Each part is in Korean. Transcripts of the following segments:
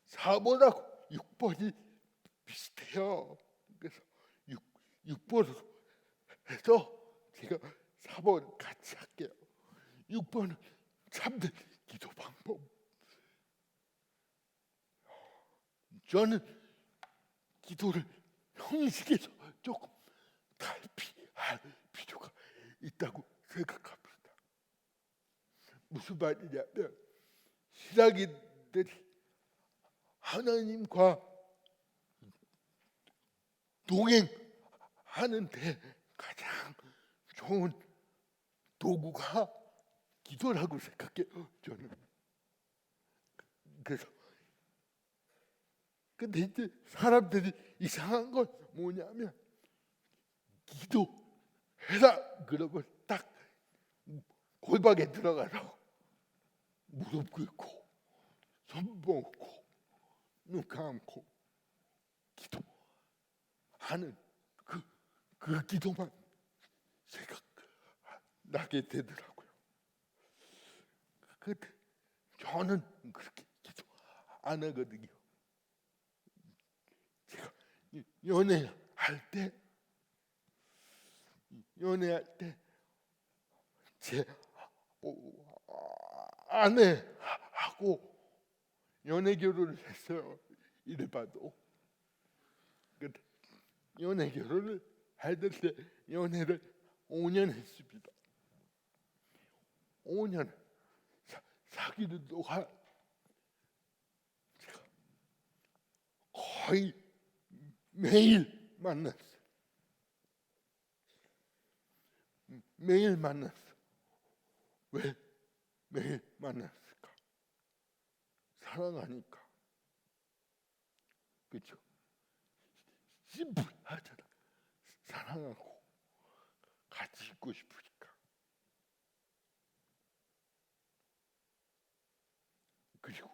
4번하고 6번이 비슷해요. 그래서 6번으로 해서 제가 4번 같이 할게요. 6번은 참된 기도 방법. 저는 기도를 형식에서 조금 탈피할 필요가 있다고 생각합니다. 무슨 말이냐면 신앙인들이 하나님과 동행하는데 가장 좋은 도구가 기도라고 생각해요, 저는. 그래서 근데 이제 사람들이 이상한 건 뭐냐면 기도해라 그러면 딱 골방에 들어가서 무릎 꿇고 손 뻗고 눈 감고 기도하는 그 기도만 생각나게 되더라고요. 근데 저는 그렇게 기도 안 하거든요. 제가 연애할 때 제 아내하고 연애 결혼을 했어요. 이래봐도. 근데 연애 결혼을 할 때 연애를 5년 했습니다. 5년 사귀는 동안 제가 거의 매일 만났어요. 매일 만났어. 왜 매일 만났을까? 사랑하니까. 그렇죠? 심플하잖아. 사랑하고 같이 있고 싶으니까. 그리고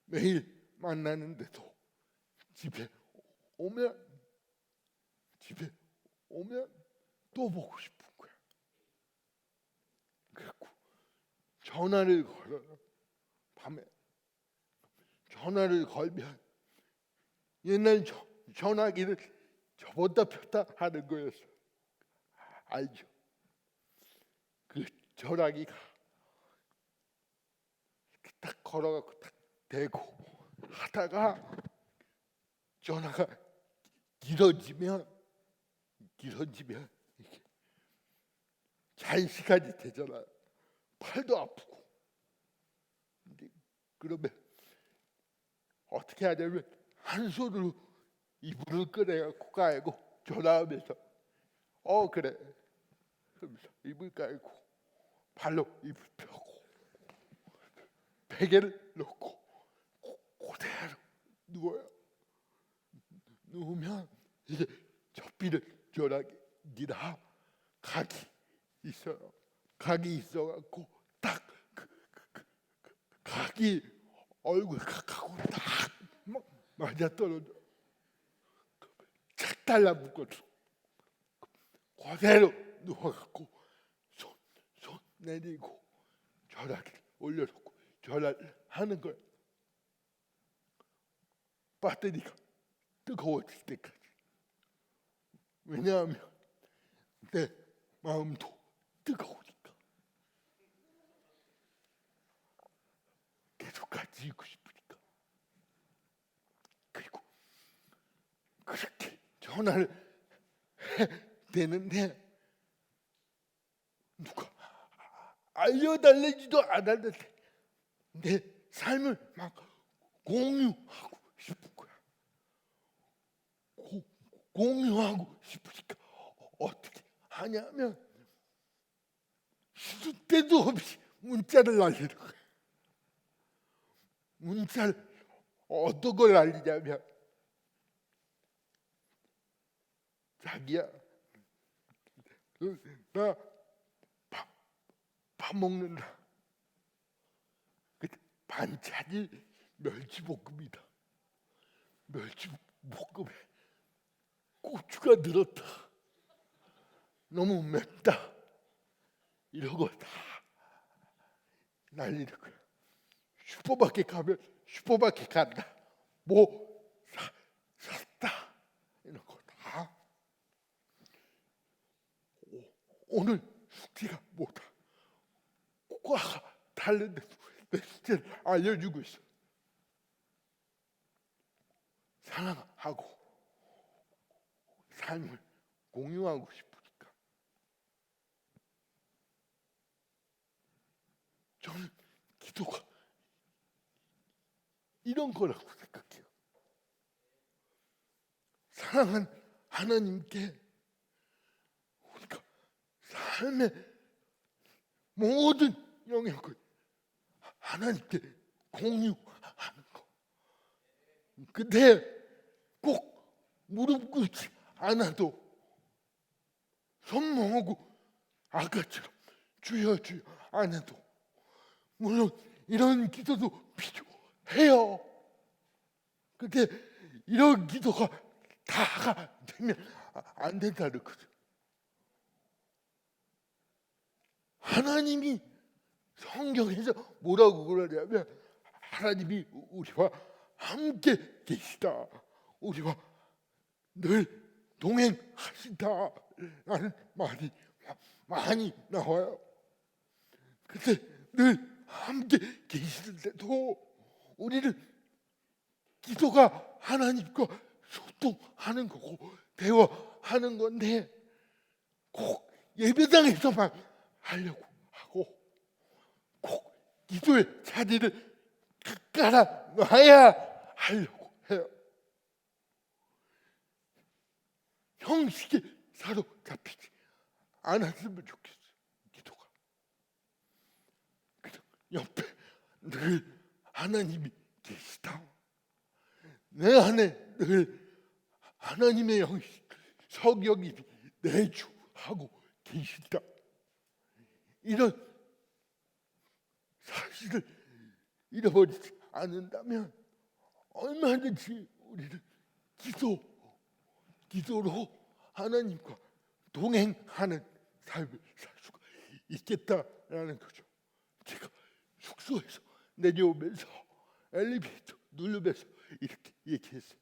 매일 만나는데도 집에 오면 또 보고 싶은 거야. 그래갖고 전화를 걸어요. 밤에 전화를 걸면 옛날 전화기를 접었다 폈다 하는 거였어. 알죠? 그 전화기가 딱 걸어갖고 딱 대고 하다가 전화가 길어지면 이게 잘 시간이 되잖아. 팔도 아프고. 그러면 어떻게 하냐면 한 손으로 이불을 꺼내갖고 깔고 전화하면서 그래 그러면서 이불 깔고 발로 이불 펴고 베개를 놓고 그대로 누워요. 누우면 이제 접히는 전화기라 각이 있어요. 각이 있어갖고 딱 각이 얼굴 각하고 딱 맞아 떨어져. 착 달라붙거든. 그대로 누워갖고 손 내리고 전화기를 올려놓고 전화를 하는 거야. 배터리가 뜨거워질 때까지. 왜냐하면 내 마음도 뜨거우니까. 계속 같이 있고 싶으니까. 그리고 그렇게 전화를 해 되는데 누가 알려달라지도 않았는데 내 삶을 막 공유하고 싶은 거야. 공유하고 싶으니까 어떻게 하냐면 시도 때도 없이 문자를 날리는 거야. 문자를 어떤 걸 날리냐면 자기야 나 밥 먹는다. 반찬이 멸치볶음이다. 멸치볶음에 고추가 늘었다. 너무 맵다. 이런 거 다 날리는 거야. 슈퍼마켓 가면 슈퍼마켓 간다. 뭐 샀다 이런 거 다 오늘 숙제가 뭐다 과가 다른데도 내 숙제를 알려주고 있어. 사랑하고 삶을 공유하고 싶으니까. 저는 기도가 이런 거라고 생각해요. 사랑한 하나님께 우리가 삶의 모든 영역을 하나님께 공유하는 거. 근데 꼭 무릎 꿇지 않아도 손 모으고 아까처럼 주여 주여 안 해도 물론 이런 기도도 필요해요. 근데 이런 기도가 다가 되면 안 된다는 거죠. 하나님이 성경에서 뭐라고 그러냐면 하나님이 우리와 함께 계시다, 우리와 늘 동행하신다라는 말이 많이 나와요. 근데 늘 함께 계시는데도 우리는 기도가 하나님과 소통하는 거고 대화하는 건데 꼭 예배당에서만 하려고 하고 꼭 기도의 자리를 깔아놔야 하려고 해요. 형식에 사로잡히지 않았으면 좋겠어요. 기도가 그냥 옆에 늘 하나님이 계시다, 내 안에 늘 하나님의 형식 성령이 내주하고 계시다, 이런 사실을 잃어버리지 않는다면 얼마든지 우리는 기도로 하나님과 동행하는 삶을 살 수가 있겠다라는 거죠. 제가 숙소에서 내려오면서 엘리베이터 누르면서 이렇게 얘기했어요.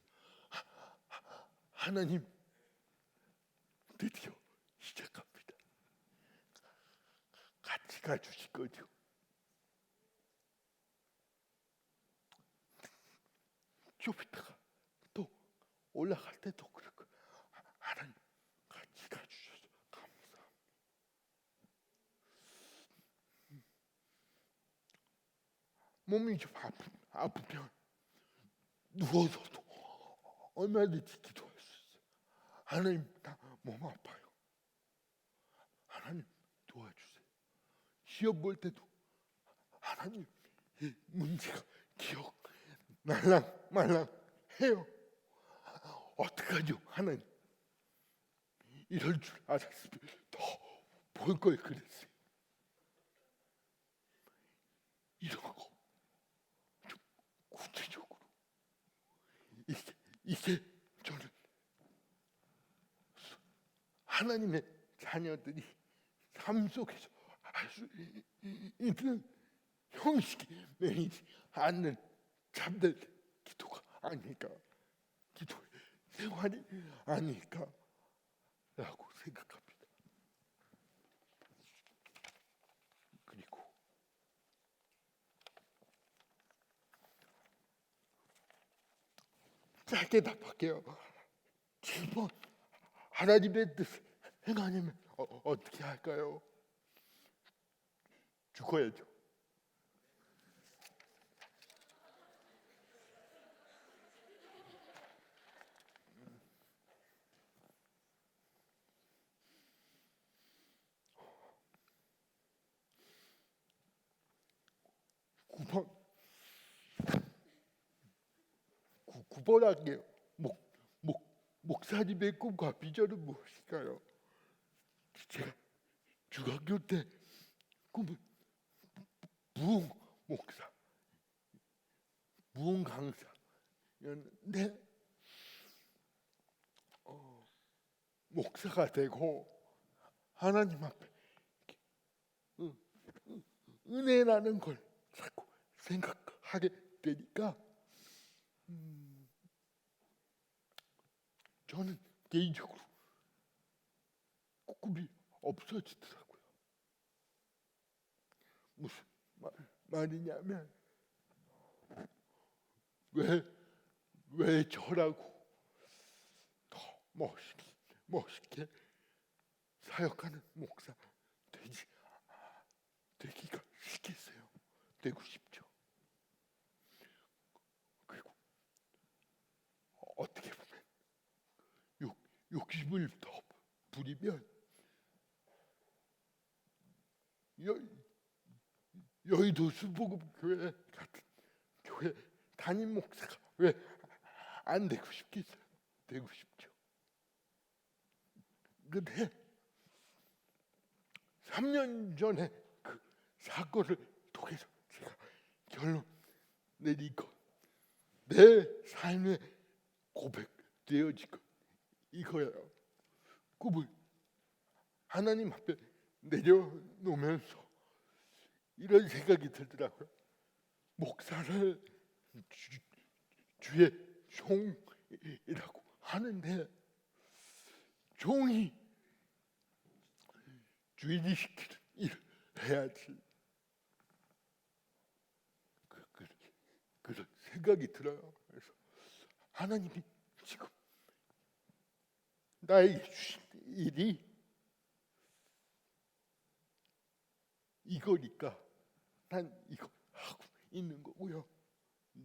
하나님 드디어 시작합니다. 같이 가주실 거죠. 좀 이따가 또 올라갈 때도 그렇고 하나님 같이 가주셔서 감사합니다. 몸이 좀 아프면 누워서도 얼마든지 기도할 수 있어요. 하나님 나 몸 아파요. 하나님 도와주세요. 시험 볼 때도 하나님 문제가 기억 말랑말랑해요. 어떡하죠 하나님. 이럴 줄 알았으면 더 볼 걸 그랬어요. 이런 거 좀 구체적으로 이게 저는 하나님의 자녀들이 삶 속에서 할 수 있는 형식이 매이지 않는 잠들 기도가 아닐까, 기도의 생활이 아닐까라고 생각합니다. 그리고 짧게 답할게요. 7번 하나님의 뜻을 행하려면 어떻게 할까요? 죽어야죠. 구번 할게요. 목사님의 꿈과 비전은 무엇일까요? 제가 중학교 때 꿈은 무용 목사, 무용 강사였는데 목사가 되고 하나님 앞에 은혜라는 걸 자꾸 생각하게 되니까 저는 개인적으로 꿈이 없어지더라고요. 무슨 말이냐면 왜 저라고 더 멋있게 사역하는 목사 되기가 싫겠어요. 되고 싶죠. 그리고 어떻게 보면 욕심을 더 부리면 여의도 순복음교회 같은 교회 담임 목사가 왜 안 되고 싶겠어요? 되고 싶죠. 근데 3년 전에 그 사건을 통해서 제가 결론 내린 것, 내 삶의 고백되어진 것 이거예요. 꿈을 하나님 앞에 내려놓으면서 이런 생각이 들더라고요. 목사를 주의 종이라고 하는데 종이 주인이 시키는 일을 해야지. 그런 생각이 들어요. 그래서 하나님이 지금 나에게 주신 일이 이거니까 난 이거 하고 있는 거고요.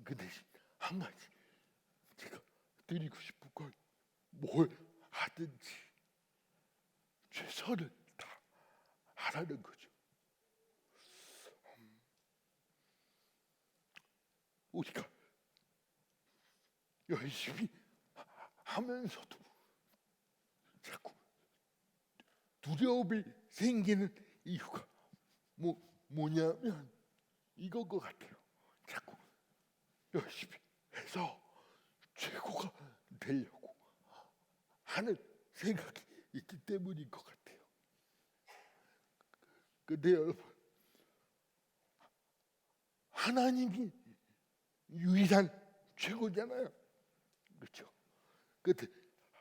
그 대신 한 가지 제가 드리고 싶은 건 뭘 하든지 최선을 다하라는 거죠. 우리가 열심히 하면서도 자꾸 두려움이 생기는 이유가 뭐냐면 이건 것 같아요. 자꾸 열심히 해서 최고가 되려고 하는 생각이 있기 때문인 것 같아요. 근데 여러분, 하나님이 유일한 최고잖아요. 그렇죠? 근데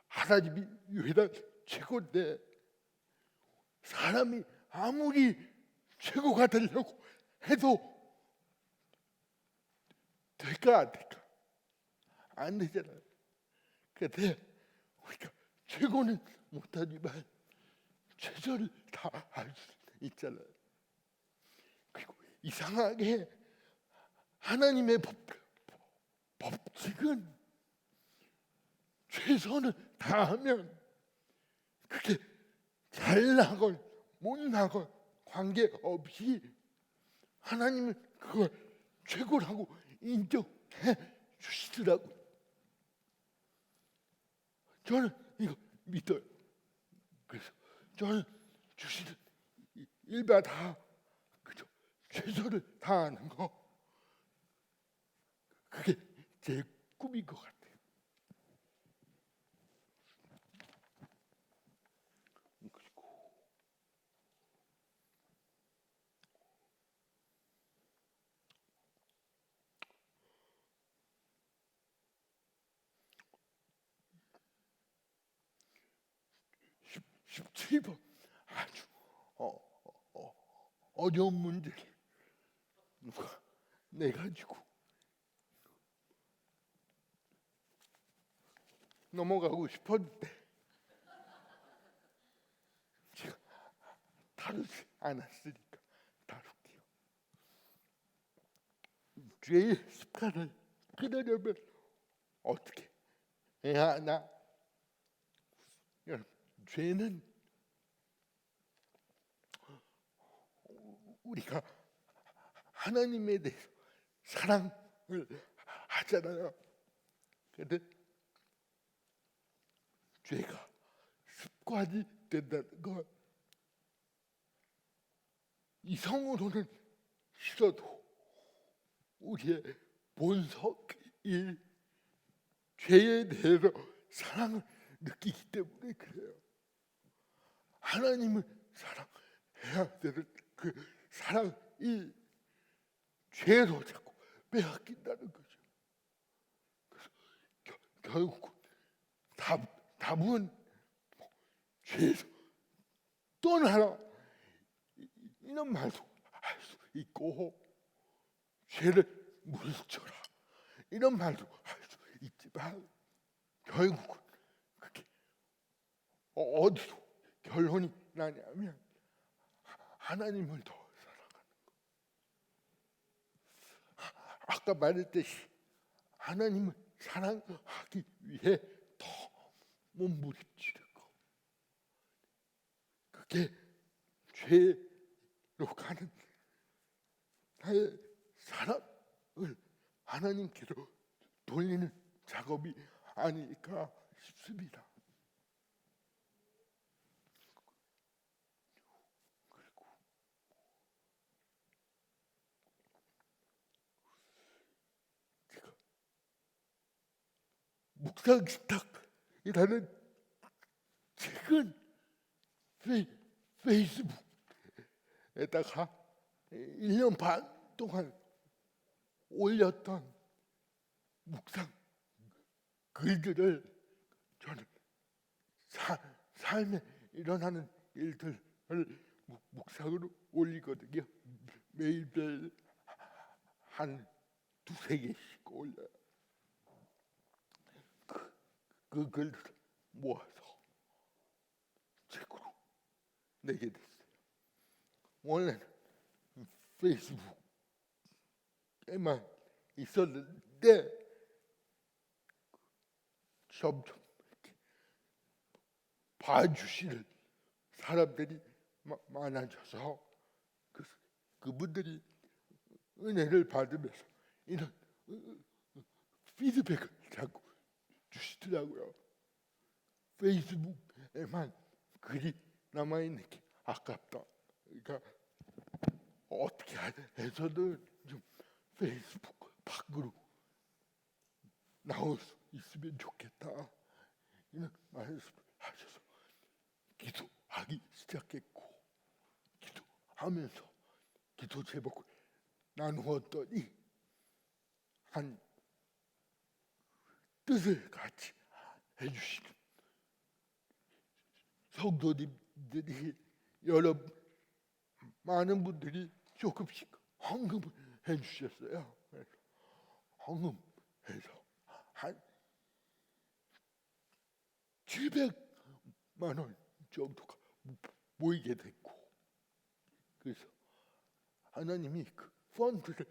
하나님이 유일한 최고인데 사람이 아무리 최고가 되려고 해도 될까 안 될까? 안 되잖아요. 근데 우리가 최고는 못하지만 최선을 다할 수 있잖아요. 그리고 이상하게 하나님의 법칙은 최선을 다하면 그게 잘나건 못나건 관계없이 하나님은 그걸 최고라고 인정해 주시더라고요. 저는 이거 믿어요. 그래서 저는 주시는 일마다 그죠, 최선을 다하는 거, 그게 제 꿈인 것 같아요. 그리고 십칠 번 아주 어려운 문제를 누가 내가지고 넘어가고 싶었는데 제가 다루지 않았으니까 다룰게요. 죄의 습관을 끊으려면 어떻게 해야 하나? 여러분, 죄는 우리가 하나님에 대해서 사랑을 하잖아요. 근데 죄가 습관이 된다는 건 이성으로는 싫어도 우리의 본성이 죄에 대해서 사랑을 느끼기 때문에 그래요. 하나님을 사랑해야 되는 그 사랑이 죄로 자꾸 빼앗긴다는 거죠. 그래서 결국 답은 죄에서 떠나라 이런 말도 할 수 있고, 죄를 물리쳐라 이런 말도 할 수 있지만 결국은 그게 어디로 결론이 나냐면 하나님을 더 사랑하는 것. 아까 말했듯이 하나님을 사랑하기 위해 더 몸부림치는 것, 그게 죄로 가는 나의 사랑을 하나님께로 돌리는 작업이 아닐까 싶습니다. 그리고 제가 묵상식탁이라는 책은 페이스북에다가 1년 반 동안 올렸던 묵상 글들을 저는 삶에 일어나는 일들을 묵상으로 올리거든요. 매일매일 한 두세 개씩 올려요. 그 글들을 모아서 책으로 내게 됐어요. 원래는 페이스북에만 있었는데 점점 이렇게 봐주시는 사람들이 많아져서 그분들이 은혜를 받으면서 이런 피드백을 자꾸 주시더라고요. 페이스북에만 글이 남아있는 게 아깝다. 그러니까 어떻게 해서든 좀 페이스북 밖으로 나올 수 있으면 좋겠다 이런 말씀을 하셔서 기도하기 시작했고, 기도하면서 기도 제목을 나누었더니 한 뜻을 같이 해주시는 성도님들이 많은 분들이 조금씩 헌금을 해주셨어요. 그래서 헌금해서 한 700만 원 정도가 모이게 됐고, 그래서 하나님이 그 펀드를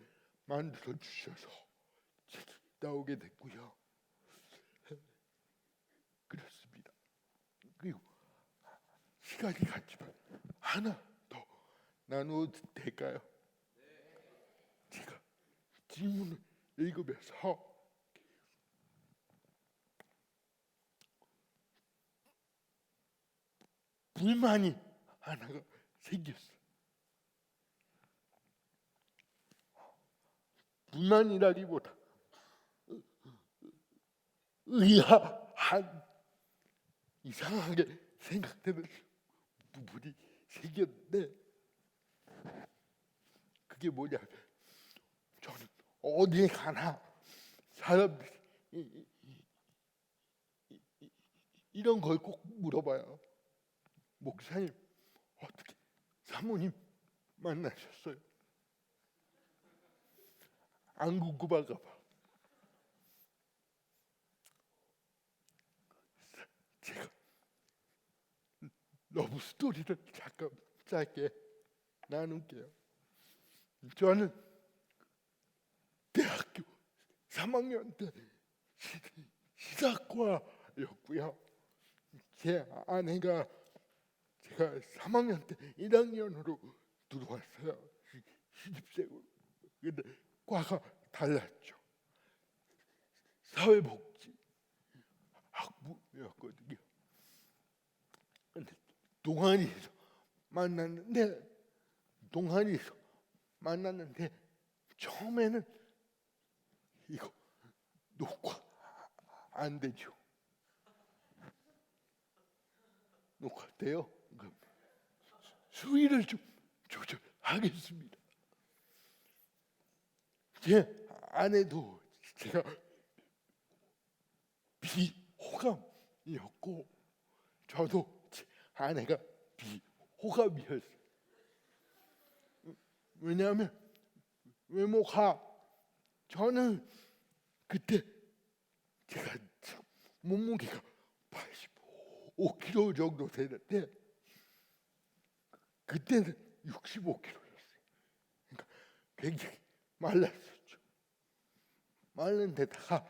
만들어 주셔서 책이 나오게 됐고요. 그렇습니다. 그리고 시간이 갔지만 하나 더 나누어도 될까요? 제가 질문을 읽으면서 불만이 하나가 생겼어요. 불만이라기보다 의아한 이상하게 생각되는 부분이 생겼는데, 그게 뭐냐, 저는 어디에 가나 사람들이 이런 걸 꼭 물어봐요. 목사님, 어떻게 사모님 만나셨어요? 안 궁금한가 봐. 제가 러브 스토리를 잠깐 짧게 나눌게요. 저는 대학교 3학년 때 시사과였고요. 제 아내가 제가 3학년 때 1학년으로 들어왔어요. 신입생으로. 근데 과가 달랐죠. 사회복지 학부였거든요. 근데 동아리에서 만났는데 처음에는 이거 녹화 안 되죠. 녹화돼요? 그럼 수위를 좀 조절하겠습니다. 제 아내도 제가 비호감이었거든요. 비호감이었고 저도 제 아내가 비호감이었어요. 왜냐하면 외모가 저는 그때 제가 몸무게가 85kg 정도 되는데 그때는 65kg였어요. 그러니까 굉장히 말랐었죠. 마른 데다가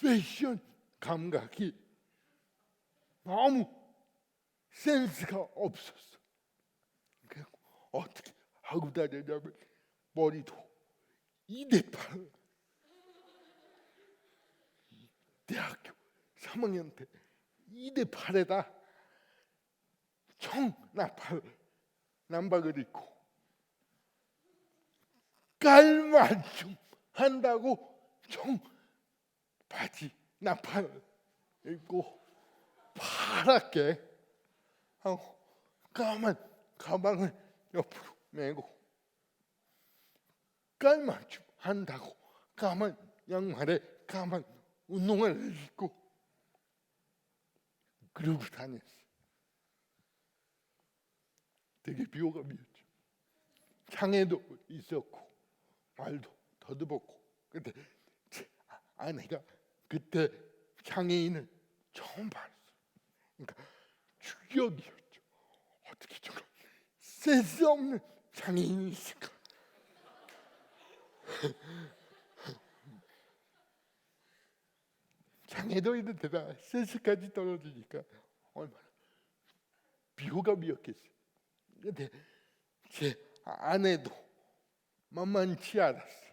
패션 감각이 너무 센스가 없었어. 그래서 어떻게 하고 다녔냐면 머리도 2대8, 대학교 3학년 때 2대8에다 청나팔 남박을 입고 깔맞춤 한다고 청바지 나팔 입고 파랗게 하고 까만 가방을 옆으로 메고 깔맞춤 한다고 까만 양말에 까만 운동화를 입고 그러고 다녔어. 되게 비호감이었죠. 장애도 있었고 말도 더듬었고. 근데 제 아내가 그때 장애인을 처음 봤어. 그러니까 충격이었죠. 어떻게 저런 센스 없는 장애인이 있을까? 장애도 있는데다 센스까지 떨어지니까 얼마나 비호감이었겠어요. 근데 제 아내도 만만치 않았어.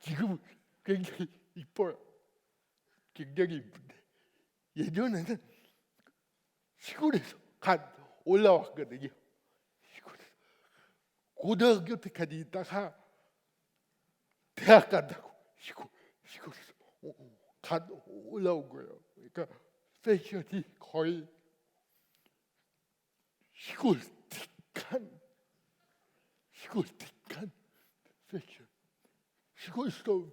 지금은 굉장히 이뻐요. 굉장히 이쁜데 예전에는 시골에서 올라왔거든요. 시골에서 고등학교 때까지 있다가 대학 간다고 시골에서 올라온 거예요. 그러니까 패션이 거의 시골틱한 패션, 시골스러운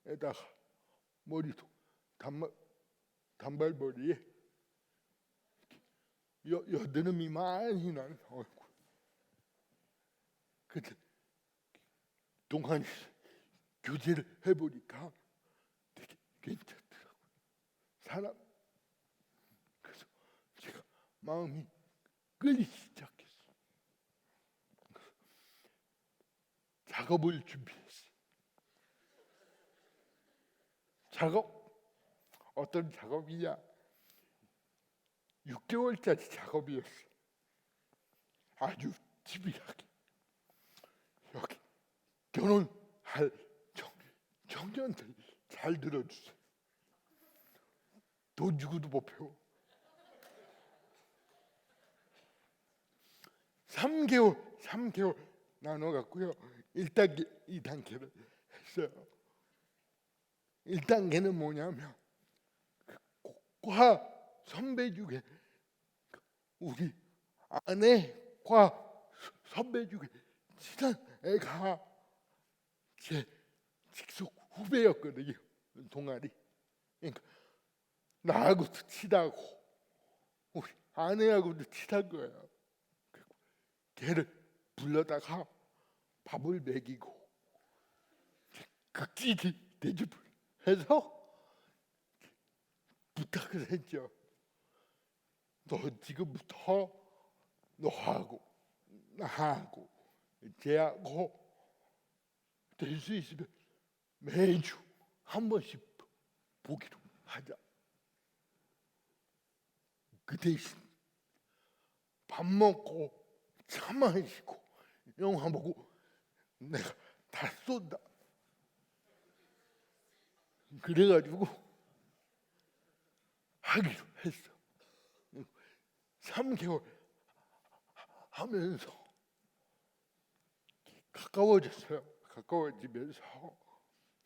패션에다가 머리도 단발머리에 여드름이 많이 나는 얼굴. 근데 동안에서 교제를 해보니까 되게 괜찮더라고요. 사람. 그래서 제가 마음이 끌리기 시작했어요. 작업을 준비했어요. 어떤 작업이냐? 6개월짜리 작업이었어요. 아주 집요하게. 여기 결혼할 청년들 잘 들어주세요. 돈 주고도 못 배워. 3개월 나눠갖고요. 1단계, 2단계를 했어요. 1단계는 뭐냐면 과 선배 중에 우리 아내과 선배 중에 친한 애가 제 직속 후배였거든요. 동아리. 그러니까 나하고도 친하고 우리 아내하고도 친한 거예요. 걔를 불러다가 밥을 먹이고 극진히 대접을 해서 부탁을 했죠. 너 지금부터 너하고 나하고 쟤하고 될 수 있으면 매주 한 번씩 보기로 하자. 그 대신 밥 먹고 차 마시고 영화 보고 내가 다 쏜다. 그래가지고 하기로 했어. 3개월 하면서 가까워졌어요. 가까워지면서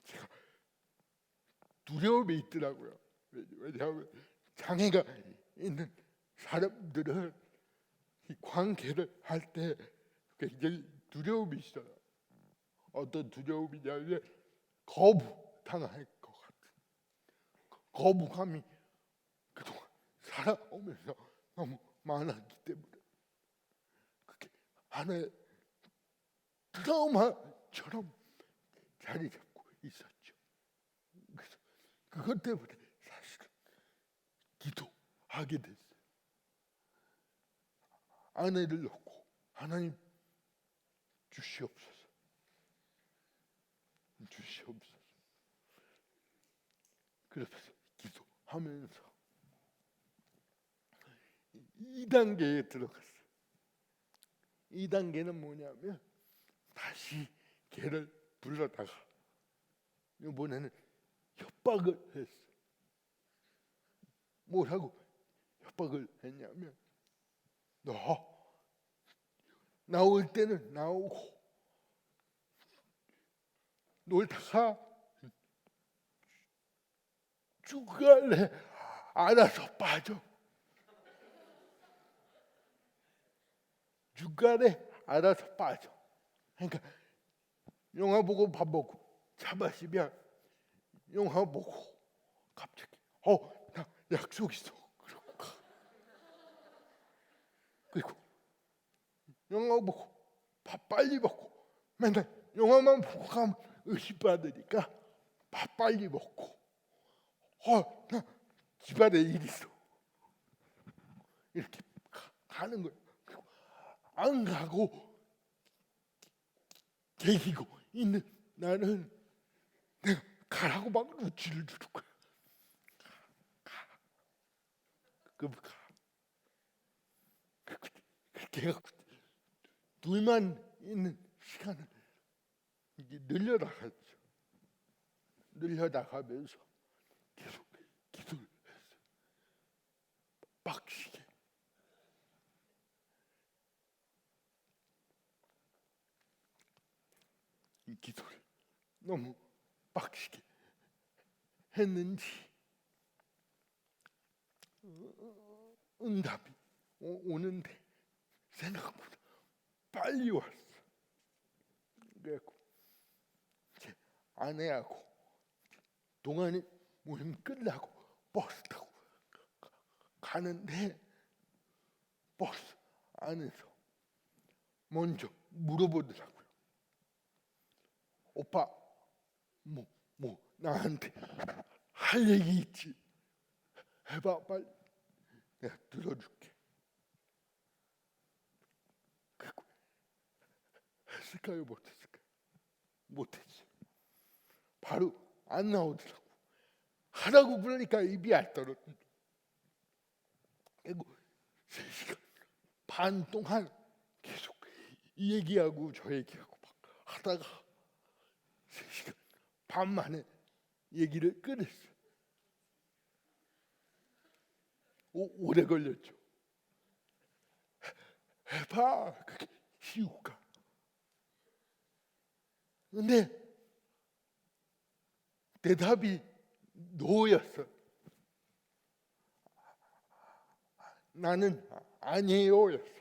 제가 두려움이 있더라고요. 왜냐하면 장애가 있는 사람들은 이 관계를 할 때 굉장히 두려움이 있어요. 어떤 두려움이냐면 거부당할 것 같은. 거부감이 그동안 살아오면서 너무 많았기 때문에 그게 하나의 트라우마처럼 자리 잡고 있었죠. 그래서 그것 때문에 사실은 기도하게 됐어요. 아내를 놓고 하나님 주시옵소서. 그래서 기도하면서 2단계에 들어갔어요. 2단계는 뭐냐면 다시 걔를 불러다가 이번에는 협박을 했어요. 뭐라고 협박을 했냐면 너 나올 때는 나오고 놀다가 주간에 알아서 빠져. 주간에 알아서 빠져. 그러니까 영화 보고 밥 먹고 차 마시면 영화 보고 갑자기 나 약속 있어 그러고 가. 그리고 영화 보고 밥 빨리 먹고 맨날 영화만 보고 가면 의심받으니까 밥 빨리 먹고 나 집안에 일 있어 이렇게 가는 거예요. 그리고 안 가고 계기고 있는 나는 내가 가라고 막 눈치를 주는 거야. 그렇게 해갖고 둘만 있는 시간을 이제 늘려나갔죠. 늘려나가면서 계속 기도를 했어요. 빡시게. 이 기도를 너무 빡시게 했는지 응답이 오는데 생각보다 빨리 왔어. 그래갖고 제 아내하고 동안에 모임 끝나고 버스 타고 가는데 버스 안에서 먼저 물어보더라고요. 오빠 뭐 나한테 할 얘기 있지? 해봐 빨리. 내가 들어줄게. 했을까요? 못했을까요? 못했지. 바로 안 나오더라고. 하라고 그러니까 입이 안 떨어져. 그리고 3시간 반 동안 계속 이 얘기하고 저 얘기하고 막 하다가 3시간 반 만에 얘기를 끊었어요. 오래 걸렸죠. 해봐. 그게 쉬울까? 근데 대답이 노였어. 나는 아니에요였어.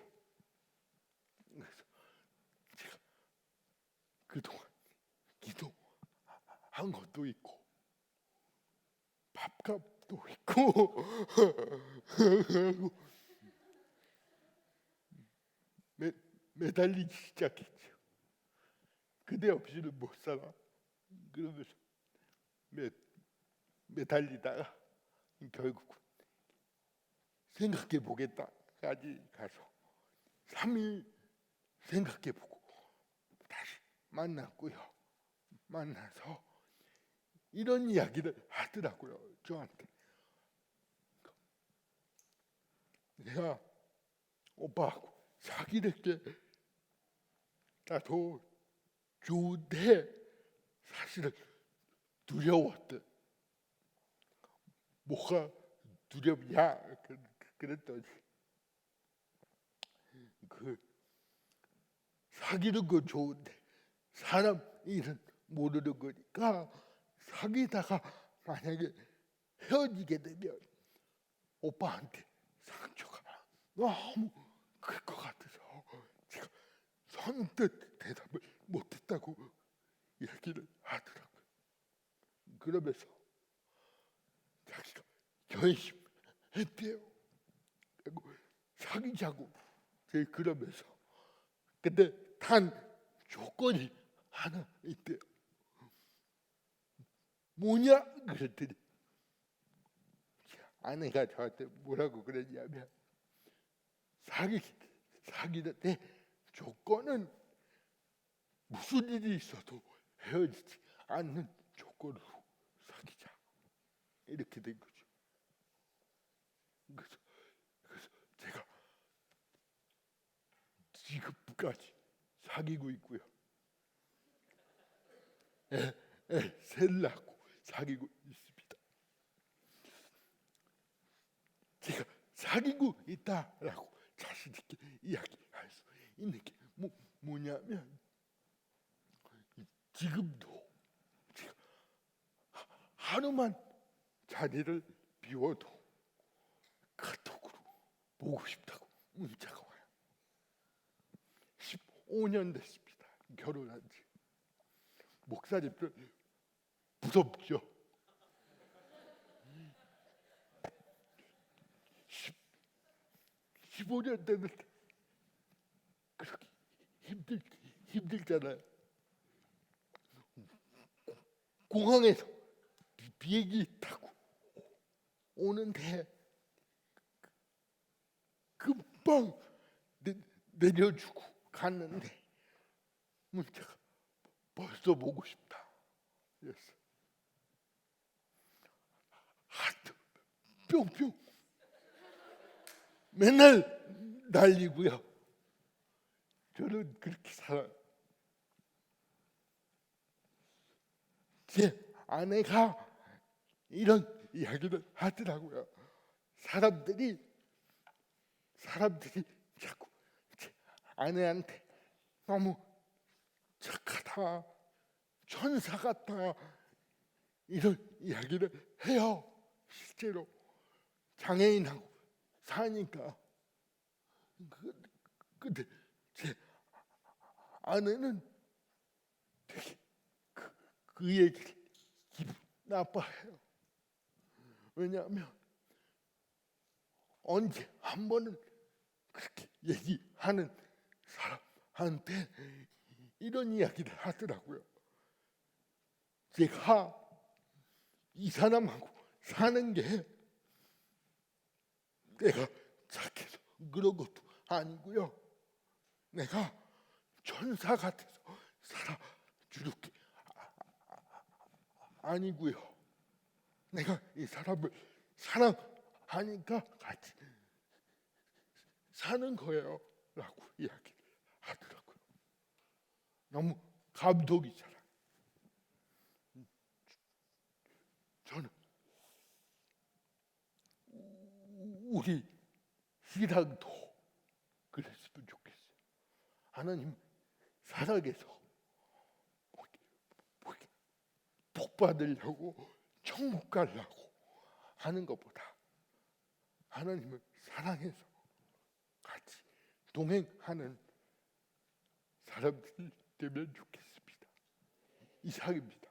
그래서 제가 그동안 기도한 것도 있고 밥값도 있고 매달리기 시작했죠. 그대 없이는 못 살아. 그러면서 매달리다가 결국 생각해 보겠다까지 가서 3일 생각해 보고 다시 만났고요. 만나서 이런 이야기를 하더라고요. 저한테. 내가 오빠하고 사귀는 게 나도 좋은데 사실은 두려웠대. 뭐가 두렵냐? 그랬더니 사귀는 건 좋은데 사람 일은 모르는 거니까 사귀다가 만약에 헤어지게 되면 오빠한테 상처가 너무 클 것 같아서 제가 선뜻 대답을 못했다고 얘기를 하더라고요. 그러면서 자기가 결심했대요. 그리고 사귀자고 그러면서 근데 단 조건이 하나 있대요. 뭐냐 그랬더니 아내가 저한테 뭐라고 그랬냐면 사귀는데 조건은 무슨 일이 있어도 헤어지지 않는 조건으로 사귀자 이렇게 된 거죠. 그래서 제가 지금까지 사귀고 있고요. 셋 낳고 사귀고 있습니다. 제가 사귀고 있다라고 자신 있게 이야기할 수 있는 게 뭐냐면 지금도 제가 하루만 자리를 비워도 카톡으로 보고 싶다고 문자가 와요. 15년 됐습니다. 결혼한 지. 목사님들 무섭죠? 15년 됐는데 그렇게 힘들잖아요. 공항에서 비행기 타고 오는데 금방 내려주고 갔는데 문자가 벌써 보고 싶다. 그랬어. 하트 뿅뿅 맨날 날리고요. 저는 그렇게 살아요. 제 아내가 이런 이야기를 하더라고요. 사람들이 자꾸 제 아내한테 너무 착하다, 천사 같다 이런 이야기를 해요. 실제로 장애인하고 사니까. 근데 제 아내는 되게 그 얘기를 기분 나빠해요. 왜냐하면 언제 한 번은 그렇게 얘기하는 사람한테 이런 이야기를 하더라고요. 제가 이 사람하고 사는 게 내가 착해서 그런 것도 아니고요. 내가 천사 같아서 살아줄 게 아니고요. 내가 이 사람을 사랑하니까 같이 사는 거예요 라고 이야기를 하더라고요. 너무 감동이잖아요. 저는 우리 신앙도 그랬으면 좋겠어요. 하나님 살아계서 복 받으려고 천국 가려고 하는 것보다 하나님을 사랑해서 같이 동행하는 사람들이 되면 좋겠습니다. 이상입니다.